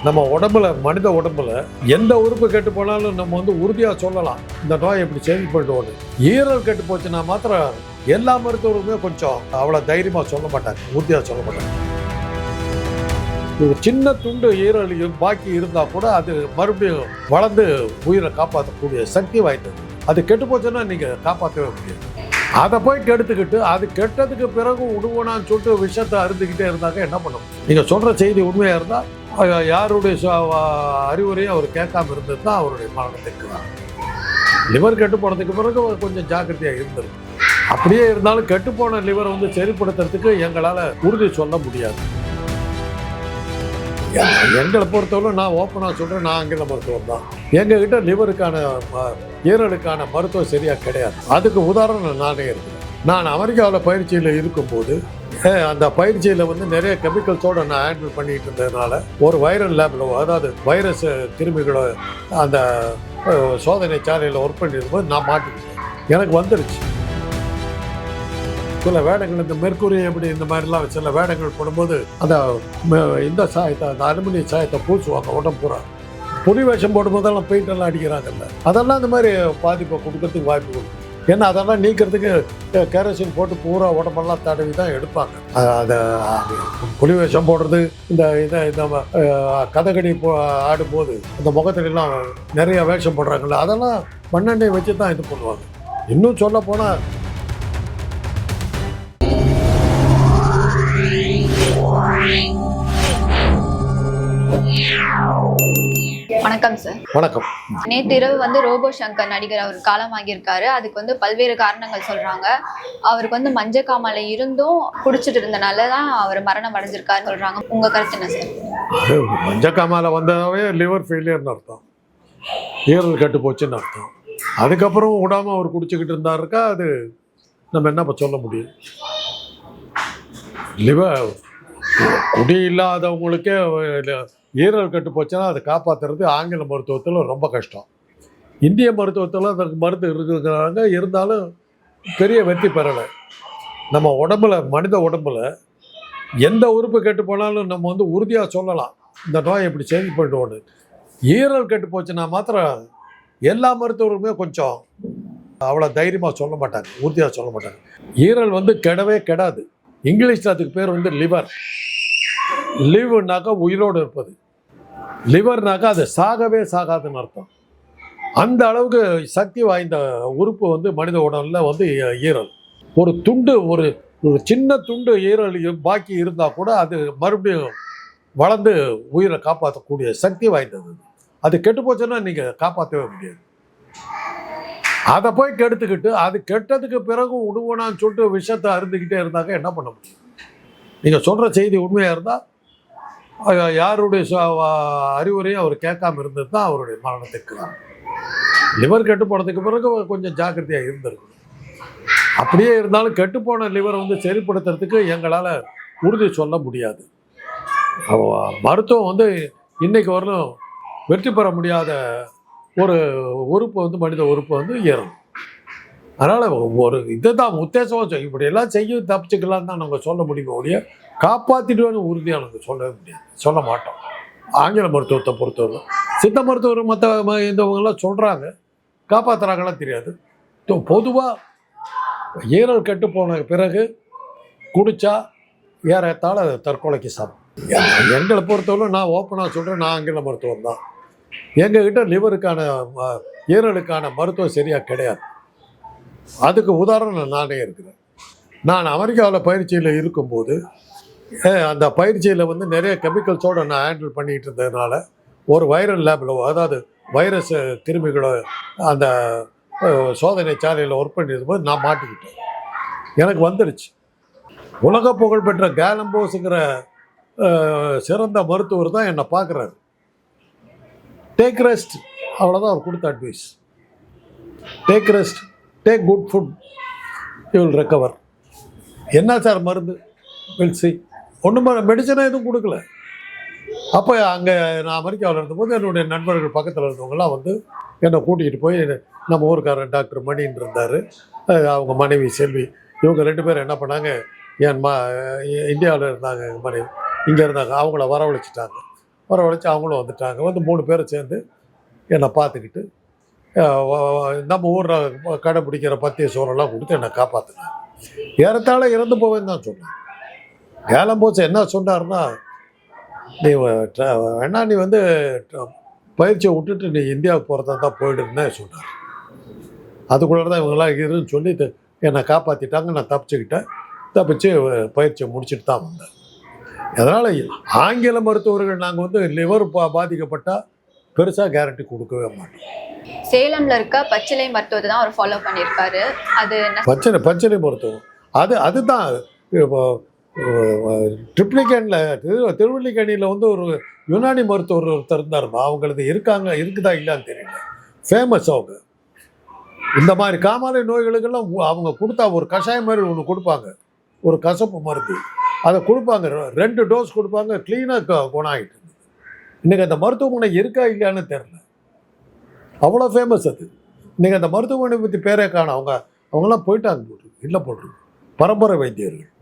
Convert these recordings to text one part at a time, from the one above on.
நம்ம உடம்புல மனித உடம்புல எந்த உறுப்பு கெட்டு போனாலும் நம்ம வந்து உறுதியாக சொல்லலாம் இந்த நோய் எப்படி செயல்படுவோன்னு. ஈரல் கெட்டு போச்சுன்னா மாத்திரம் எல்லா மருத்துவருமே கொஞ்சம் அவ்வளோ தைரியமாக சொல்ல மாட்டாங்க, உறுதியாக சொல்ல மாட்டாங்க. ஒரு சின்ன துண்டு ஈரல் பாக்கி இருந்தால் கூட அது மறுபடியும் வளர்ந்து உயிரை காப்பாற்றக்கூடிய சக்தி வாய்ந்தது. அது கெட்டு போச்சுன்னா நீங்கள் காப்பாற்றவே முடியாது. அதை போய் கெடுத்துக்கிட்டு அது கெட்டதுக்கு பிறகு உடுவனான்னு சொல்லிட்டு விஷத்தை அருந்துக்கிட்டே இருந்தாக்க என்ன பண்ணணும்? நீங்கள் சொல்கிற செய்தி உண்மையாக இருந்தால் யாருடைய அறிவுரையும் அவர் கேட்காம இருந்தது தான் அவருடைய மரணத்திற்கு தான். லிவர் கெட்டு போனதுக்கு பிறகு கொஞ்சம் ஜாக்கிரதையாக இருந்திருக்கு. அப்படியே இருந்தாலும் கெட்டுப்போன லிவரை வந்து சரிப்படுத்துறதுக்கு எங்களால் உறுதி சொல்ல முடியாது. எங்களை பொறுத்தவரை நான் ஓப்பனாக சொல்கிறேன், நான் ஆங்கில மருத்துவம் தான். எங்ககிட்ட லிவருக்கான ஈரலுக்கான மருத்துவம் சரியாக கிடையாது. அதுக்கு உதாரணம் நானே இருக்கிறேன். நான் அமெரிக்காவில் பயிற்சியில் இருக்கும்போது அந்த பயிற்சியில் வந்து நிறைய கெமிக்கல்ஸோடு நான் ஹேண்டில் பண்ணிகிட்டு இருந்ததுனால ஒரு வைரல் லேபில், அதாவது வைரஸ் கிருமிகளை அந்த சோதனை சாலையில் ஒர்க் பண்ணியிருக்கும்போது நான் மாட்டிக்கிட்டேன். எனக்கு வந்துருச்சு. சில வேடங்கள் இந்த மெர்க்குரி எப்படி இந்த மாதிரிலாம் சில வேடங்கள் போடும்போது அந்த இந்த சாயத்தை, அந்த அலுமினிய சாயத்தை பூசுவாங்க உடம்பு பூரா. புலி வேஷம் போடும்போதெல்லாம் பெயிண்டெல்லாம் அடிக்கிறாங்கல்ல, அதெல்லாம் இந்த மாதிரி பாதிப்பை கொடுக்கறதுக்கு வாய்ப்பு கொடுக்கும். ஏன்னா அதெல்லாம் நீக்கிறதுக்கு கேரோசின் போட்டு பூரா உடம்பெல்லாம் தடவி தான் எடுப்பாங்க. அதை புலி வேஷம் போடுறது, இந்த கதகளி ஆடும்போது அந்த முகத்துலலாம் நிறைய வேஷம் போடுறாங்கல்ல, அதெல்லாம் மண்ணெண்ணெய் வச்சு தான் இது பண்ணுவாங்க. இன்னும் சொல்ல போனால் வணக்கம் சார். வணக்கம். நேற்று இரவு வந்து ரோபோ சங்கர் நடிகர் அவர் காலமாகியிருக்காரு. அதுக்கு வந்து பல்வேறு காரணங்கள் சொல்றாங்க. அவருக்கு வந்து மஞ்சக்காமலை இருந்தும் குடிச்சிட்டு இருந்தனால தான் அவர் மரணம் அடைஞ்சிருக்காருன்னு சொல்றாங்க. உங்க கருத்து என்ன சார்? மஞ்சக்காமலை வந்ததாவே லிவர் ஃபெயிலியர்னு அர்த்தம், ஈரல் கெட்டு போச்சுன்னு அர்த்தம். அதுக்கப்புறம் விடாமல் அவர் குடிச்சுக்கிட்டு இருந்தாருக்கா, அது நம்ம என்ன சொல்ல முடியும்? லிவர் குடி இல்லாதவங்களுக்கே ஈரல் கெட்டு போச்சுன்னா அதை காப்பாற்றுறது ஆங்கில மருத்துவத்தில் ரொம்ப கஷ்டம். இந்திய மருத்துவத்தில் அதற்கு மருந்து இருக்கிறாங்க, இருந்தாலும் பெரிய வெற்றி பெறலை. நம்ம உடம்புல மனித உடம்புல எந்த உறுப்பு கெட்டு போனாலும் நம்ம வந்து உறுதியாக சொல்லலாம் இந்த நோய் எப்படி செயல்படுவோன்னு. ஈரல் கெட்டு போச்சுன்னா மாத்திரம் எல்லா மருத்துவருமே கொஞ்சம் அவ்வளோ தைரியமாக சொல்ல மாட்டாங்க, உறுதியாக சொல்ல மாட்டாங்க. ஈரல் வந்து கெடவே கெடாது. இங்கிலீஷில் அதுக்கு பேர் வந்து லிவர். லிவ்னாக்கா உயிரோடு இருப்பது, லிவர்னாக்கா அது சாகவே சாகாதுன்னு அர்த்தம். அந்த அளவுக்கு சக்தி வாய்ந்த உறுப்பு வந்து மனித உடலில் வந்து ஈரல். ஒரு துண்டு, ஒரு சின்ன துண்டு ஈரல் பாக்கி இருந்தால் கூட அது மறுபடியும் வளர்ந்து உயிரை காப்பாற்றக்கூடிய சக்தி வாய்ந்தது. அது கெட்டு போச்சுன்னா நீங்கள் காப்பாற்றவே முடியாது. அதை போய் கெடுத்துக்கிட்டு அது கெட்டதுக்கு பிறகு உடுவனான்னு சொல்லிட்டு விஷத்தை அருந்துக்கிட்டே இருந்தாக்க என்ன பண்ண முடியும்? நீங்கள் சொல்கிற செய்தி உண்மையாக இருந்தால் யாருடைய அறிவுரையும் அவர் கேட்காம இருந்தது தான் அவருடைய மரணத்திற்கு தான். லிவர் கெட்டு போனதுக்கு பிறகு கொஞ்சம் ஜாக்கிரதையாக இருந்திருக்கணும். அப்படியே இருந்தாலும் கெட்டுப்போன லிவரை வந்து சரிப்படுத்துறதுக்கு எங்களால் உறுதி சொல்ல முடியாது. மருத்துவம் வந்து இன்னைக்கு வரலும் வெற்றி பெற முடியாத ஒரு உறுப்பு வந்து மனித உறுப்பு வந்து ஈரல். அதனால் ஒரு இதுதான் உத்தேசம். இப்படியெல்லாம் செய்ய தப்பிச்சுக்கலான்னு தான் நாங்கள் சொல்ல முடியுமோ ஒழிய காப்பாற்றிடுவேன்னு உறுதியாக நாங்கள் சொல்லவே முடியாது, சொல்ல மாட்டோம். ஆங்கில மருத்துவத்தை பொறுத்தவரை சித்த மருத்துவர் மற்ற இந்தவங்கெல்லாம் சொல்கிறாங்க, காப்பாற்றுறாங்களா தெரியாது. பொதுவாக ஈரல் கெட்டு போன பிறகு குடித்தா ஏறத்தாழ தற்கொலைக்கு சமம். எங்களை பொறுத்தவரை நான் ஓப்பனாக சொல்கிறேன், நான் ஆங்கில மருத்துவம் தான். எங்ககிட்ட லிவருக்கான ஈரலுக்கான மருத்துவம் சரியாக கிடையாது. அதுக்கு உதாரணம் நானே இருக்கிறேன். நான் அமெரிக்காவில் பயிற்சியில் இருக்கும்போது அந்த பயிற்சியில் வந்து நிறைய கெமிக்கல்ஸோடு நான் ஹேண்டில் பண்ணிகிட்டு இருந்ததுனால ஒரு வைரல் லேபில், அதாவது வைரஸ் கிருமிகளை அந்த சோதனை சாலையில் ஒர்க் பண்ணியிருக்கும்போது நான் மாட்டிக்கிட்டேன். எனக்கு வந்துருச்சு. உலக புகழ்பெற்ற கேலம்போஸுங்கிற சிறந்த மருத்துவர் தான் என்னை பார்க்குறாரு. டேக் ரெஸ்ட், அவ்வளோதான் அவர் கொடுத்த advice. Take rest, take good food, you will recover. என்ன சார் மருந்து? Will see. ஒன்றும் மெடிசனாக எதுவும் கொடுக்கல. அப்போ அங்கே நான் அமெரிக்காவில் இருந்தபோது என்னுடைய நண்பர்கள் பக்கத்தில் இருந்தவங்களாம் வந்து என்னை கூட்டிகிட்டு போய், நம்ம ஊருக்காரர் டாக்டர் மணின்னு இருந்தார், அவங்க மனைவி செல்வி, இவங்க 2 பேரும் என்ன பண்ணாங்க, இந்தியாவில் இருந்தாங்க, மனைவி இங்கே இருந்தாங்க, அவங்கள வரவழைச்சிட்டாங்க. வரவழைச்சு அவங்களும் வந்துட்டாங்க. வந்து 3 பேரும் சேர்ந்து என்னை பார்த்துக்கிட்டு நம்ம ஊரில் கடைப்பிடிக்கிற பத்திய சோறெல்லாம் கொடுத்து என்னை காப்பாற்றினாங்க. ஏறத்தாழ இறந்து போவேன்னு தான் சொன்னேன். ஏலம் போச்சு என்ன சொன்னார்னா, நீ வேணா நீ வந்து பயிற்சியை விட்டுட்டு நீ இந்தியாவுக்கு போகிறதா தான் போயிடுன்னு சொன்னார். அதுக்குள்ளே தான் இவங்கெல்லாம் இருன்னு சொல்லி என்னை காப்பாற்றிட்டாங்க. நான் தப்பிச்சு பயிற்சியை முடிச்சுட்டு தான் வந்தேன். அதனால் ஆங்கில மருத்துவர்கள் நாங்கள் வந்து லிவர் பாதிக்கப்பட்டால் பெருசாக கேரண்டி கொடுக்கவே மாட்டோம். சேலம்ல இருக்க பச்சிலை மருத்துவத்தை தான் அவர் ஃபாலோ பண்ணியிருக்காரு. அது பச்சிலை மருத்துவம் அதுதான். இப்போ திருவல்லிக்கேணியில் வந்து ஒரு யுனானி மருத்துவர் ஒருத்தர் இருந்தாருமா. அவங்களது இருக்குதா இல்லையான்னு தெரியல. ஃபேமஸ் அவங்க. இந்த மாதிரி காமாலை நோய்களுக்கெல்லாம் அவங்க கொடுத்தா ஒரு கஷாயம் மாதிரி ஒன்று கொடுப்பாங்க, ஒரு கசப்பு மருந்து. அதை கொடுப்பாங்க, 2 டோஸ் கொடுப்பாங்க, க்ளீனாக குணம் ஆகிட்டு இருந்தது. இன்றைக்கி அந்த மருத்துவமனை இருக்கா இல்லையான்னு தெரில. அவ்வளோ ஃபேமஸ் அது. இன்றைக்கி அந்த மருத்துவமனை பற்றி பேரே காணும். அவங்கெல்லாம் போயிட்டாங்க, இல்லை போட்டிருக்கு. பரம்பரை வைத்தியர்கள்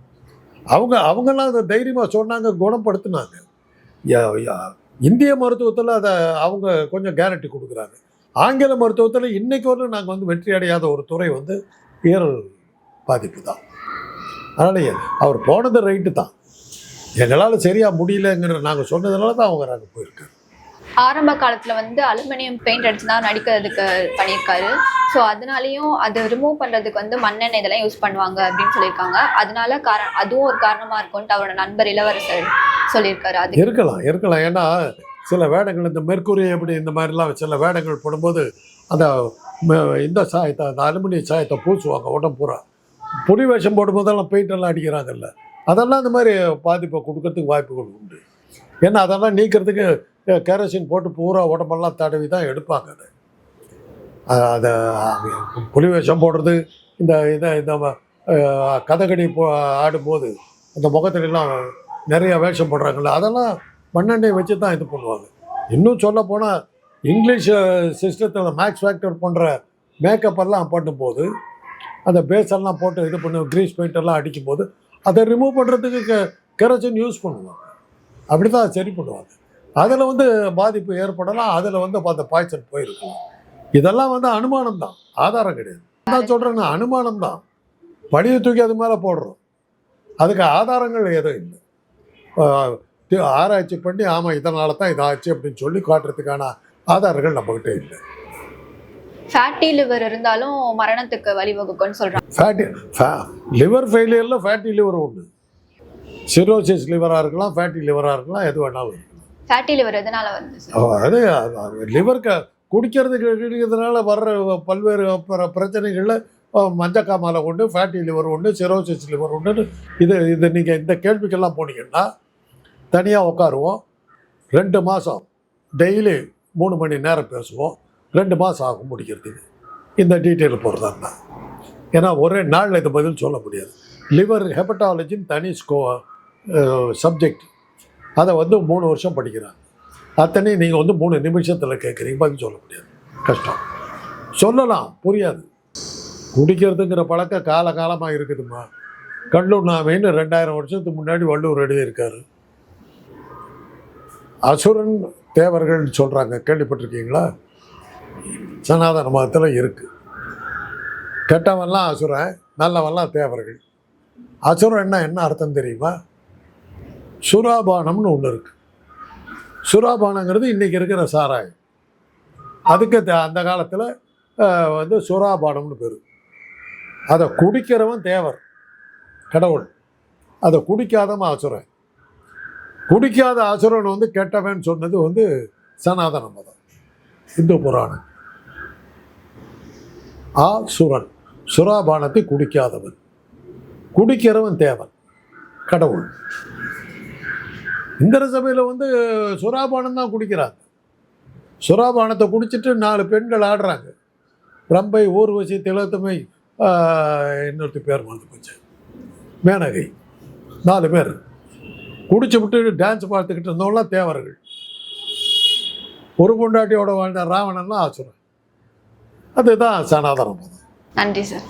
அவங்கெல்லாம் அதை தைரியமாக சொன்னாங்க, குணப்படுத்தினாங்க. இந்திய மருத்துவத்தில் அதை அவங்க கொஞ்சம் கேரண்டி கொடுக்குறாங்க. ஆங்கில மருத்துவத்தில் இன்றைக்கு வரலும் நாங்கள் வந்து வெற்றி அடையாத ஒரு துறை வந்து ஈரல் பாதிப்பு தான். அதனால் அவர் போனது ரைட்டு தான். எங்களால் சரியாக முடியலங்கிற நாங்கள் சொன்னதுனால தான் நாங்கள் போயிருக்காரு. ஆரம்ப காலத்தில் வந்து அலுமினியம் பெயிண்ட் அடிச்சு தான் நடிக்கிறதுக்கு பண்ணியிருக்காரு. ஸோ அதனாலையும் அதை ரிமூவ் பண்ணுறதுக்கு வந்து மண்ணெண்ணெய் இதெல்லாம் யூஸ் பண்ணுவாங்க அப்படின்னு சொல்லியிருக்காங்க. அதனால அதுவும் ஒரு காரணமாக இருக்கும்ட்டு அவரோட நண்பர் இளவரசர் சொல்லியிருக்காரு. அது இருக்கலாம். ஏன்னா சில வேடங்கள் இந்த மெர்க்குரி எப்படி இந்த மாதிரிலாம் சில வேடங்கள் போடும்போது இந்த சாயத்தை, அந்த அலுமினிய சாயத்தை பூசுவாங்க உடம்பு பூரா. புலி வேஷம் போடும்போதெல்லாம் பெயிண்டெல்லாம் அடிக்கிறாங்கல்ல, அதெல்லாம் இந்த மாதிரி பாதிப்பை கொடுக்கறதுக்கு வாய்ப்புகள் உண்டு. ஏன்னா அதெல்லாம் நீக்கிறதுக்கு கேரோசின் போட்டு பூரா உடம்பெல்லாம் தடவி தான் எடுப்பாங்க. அதை புலி வேஷம் போடுறது, இந்த கதகளி ஆடும்போது அந்த முகத்துலலாம் நிறைய வேஷம் போடுறாங்கல்ல, அதெல்லாம் மண்ணெண்ணெய் வச்சு தான் இது பண்ணுவாங்க. இன்னும் சொல்ல போனால் இங்கிலீஷ் சிஸ்டத்தில் மேக்ஸ் ஃபேக்டர் போன்ற மேக்கப் எல்லாம் பண்ணும்போது அந்த பேஸெல்லாம் போட்டு இது பண்ணி க்ரீஸ் பெயிண்டெல்லாம் அடிக்கும்போது அதை ரிமூவ் பண்ணுறதுக்கு கெரோசின் யூஸ் பண்ணுவாங்க. அப்படி தான் சரி பண்ணுவாங்க. அதில் வந்து பாதிப்பு ஏற்படலாம், அதில் வந்து அந்த பாய்ச்சல் போயிருக்கலாம். இதெல்லாம் வந்து அனுமானம் தான், ஆதாரம் கிடையாது. நான் சொல்கிறேன்னா அனுமானம் தான். பழியை தூக்கி அது மேலே போடுறோம், அதுக்கு ஆதாரங்கள் எதுவும் இல்லை. ஆராய்ச்சி பண்ணி ஆமாம் இதனால தான் இதாச்சு அப்படின்னு சொல்லி காட்டுறதுக்கான ஆதாரங்கள் நம்மகிட்ட இல்லை. ஃபேட்டி லிவர் இருந்தாலும் மரணத்துக்கு வழிவகுக்கும்னு சொல்கிறாங்க. லிவர் ஃபெயிலியரில் ஃபேட்டி லிவர் ஒன்று. சிரோசிஸ் லிவராக இருக்கலாம், ஃபேட்டி லிவராக இருக்கலாம், எது வேணாலும் இருக்கலாம். ஃபேட்டி லிவர் எதனால வந்து அது லிவர் குடிக்கிறதுனால வர்ற பல்வேறு பிரச்சனைகளில் மஞ்சக்காமாலை ஒன்று, ஃபேட்டி லிவர் ஒன்று, சிரோசிஸ் லிவர் ஒன்று. இது நீங்கள் இந்த கேள்விக்கெல்லாம் போனீங்கன்னா தனியாக உட்காருவோம். 2 மாதம் டெய்லி 3 மணி நேரம் பேசுவோம். 2 மாதம் ஆகும் முடிக்கிறதுக்கு. இந்த டீட்டெயில் போகிறதா இருந்தால், ஏன்னா ஒரே நாளில் இது பதில் சொல்ல முடியாது. லிவர் ஹெப்பட்டாலஜின்னு தனி சப்ஜெக்ட். அதை வந்து 3 வருஷம் படிக்கிறாங்க. அத்தனை நீங்கள் வந்து 3 நிமிஷத்தில் கேட்குறீங்க, பதில் சொல்ல முடியாது, கஷ்டம். சொல்லலாம், புரியாது. குடிக்கிறதுங்கிற பழக்கம் காலகாலமாக இருக்குதுமா. கல்லுண்ணாமைன்னு 2000 வருஷத்துக்கு முன்னாடி வள்ளுவர் எழுதியிருக்காரு. அசுரன் தேவர்கள் சொல்கிறாங்க, கேள்விப்பட்டிருக்கீங்களா? சனாதன மதத்தில் இருக்குது. கெட்டவன்லாம் அசுரன், நல்லவன்லாம் தேவர்கள். அசுரன்னா என்ன அர்த்தம் தெரியுமா? சுராபானம்னு ஒன்று இருக்குது. சுராபானங்கிறது இன்றைக்கி இருக்கிற சாராயம். அதுக்கு அந்த காலத்தில் வந்து சுராபானம்னு பேர். அதை குடிக்கிறவன் தேவர், கடவுள். அதை குடிக்காதவன் அசுரன். குடிக்காத அசுரன் வந்து கெட்டவன் சொன்னது வந்து சனாதன மதம், இந்து புராணம். சுரன் சுராபானத்தை குடிக்காதவன், குடிக்கிறவன் தேவன், கடவுள். இந்திர சபையில் வந்து சுராபானம் தான் குடிக்கிறாங்க. சுராபானத்தை குடிச்சிட்டு 4 பெண்கள் ஆடுறாங்க. ரம்பை, ஊர்வசி, திலோத்தமை, இன்னொருத்தி பேர் வந்து போச்சு, மேனகை. 4 பேர் குடிச்சு விட்டு டான்ஸ் பார்த்துக்கிட்டு இருந்தவங்களாம் தேவர்கள். ஒரு பொண்டாட்டியோட வாழ்ந்த ராவணன்லாம் ஆசுரன். அதுதான் சனாதன மதம். நன்றி சார்.